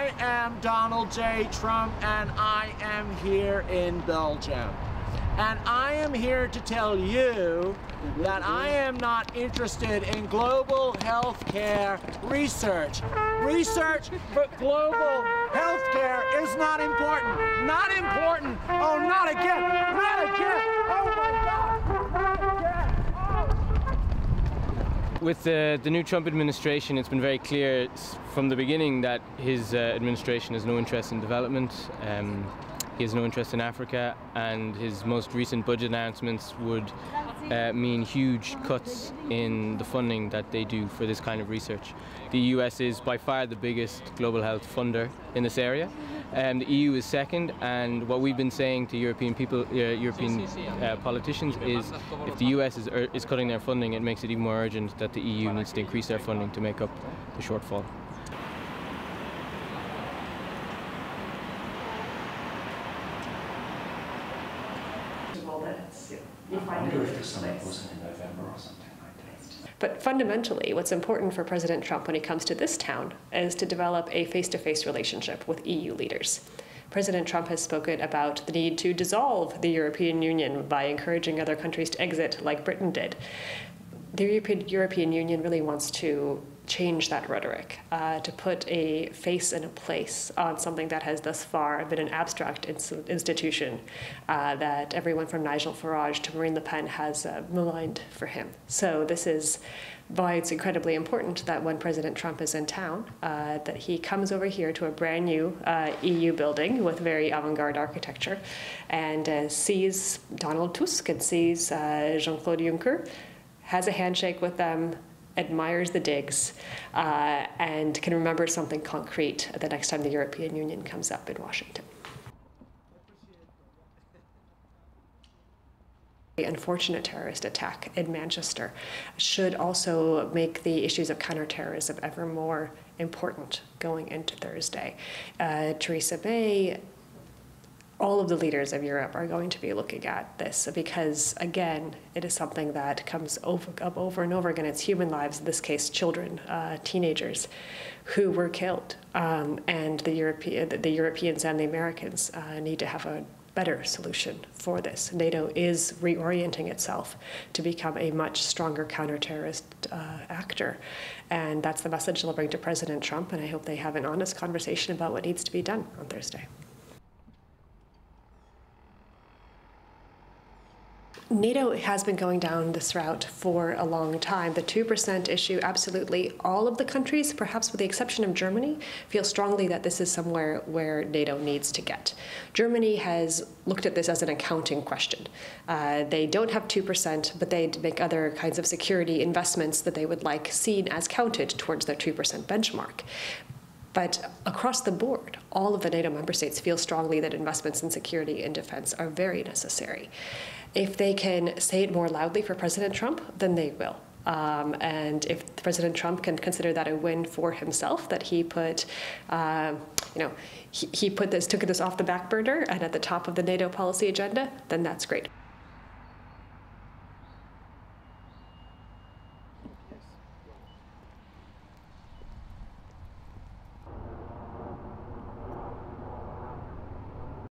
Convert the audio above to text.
I am Donald J. Trump, and I am here in Belgium. And I am here to tell you that I am not interested in global healthcare research. Research for global healthcare is not important. Not important. Oh, not again. Not again. Oh my God. Not again. Oh. With the new Trump administration, it's been very clear from the beginning that his administration has no interest in development. He has no interest in Africa, and his most recent budget announcements would mean huge cuts in the funding that they do for this kind of research. The US is by far the biggest global health funder in this area. The EU is second, and what we've been saying to European politicians is if the US is cutting their funding, it makes it even more urgent that the EU needs to increase their funding to make up the shortfall. I wonder if the summit wasn't in November or something like that. But fundamentally, what's important for President Trump when he comes to this town is to develop a face-to-face relationship with EU leaders. President Trump has spoken about the need to dissolve the European Union by encouraging other countries to exit, like Britain did. The European Union really wants to change that rhetoric, to put a face and a place on something that has thus far been an abstract institution that everyone from Nigel Farage to Marine Le Pen has maligned for him. So this is why it's incredibly important that when President Trump is in town, that he comes over here to a brand new EU building with very avant-garde architecture and sees Donald Tusk and sees Jean-Claude Juncker, has a handshake with them, admires the digs, and can remember something concrete the next time the European Union comes up in Washington. The unfortunate terrorist attack in Manchester should also make the issues of counterterrorism ever more important going into Thursday. Theresa May, all of the leaders of Europe are going to be looking at this because, again, it is something that comes up over and over again. It's human lives, in this case, children, teenagers, who were killed. And the Europeans and the Americans need to have a better solution for this. NATO is reorienting itself to become a much stronger counter-terrorist actor. And that's the message they'll bring to President Trump, and I hope they have an honest conversation about what needs to be done on Thursday. NATO has been going down this route for a long time. The 2% issue, absolutely all of the countries, perhaps with the exception of Germany, feel strongly that this is somewhere where NATO needs to get. Germany has looked at this as an accounting question. They don't have 2%, but they make other kinds of security investments that they would like seen as counted towards their 2% benchmark. But across the board, all of the NATO member states feel strongly that investments in security and defense are very necessary. If they can say it more loudly for President Trump, then they will. And if President Trump can consider that a win for himself, that he put, took this off the back burner and at the top of the NATO policy agenda, then that's great.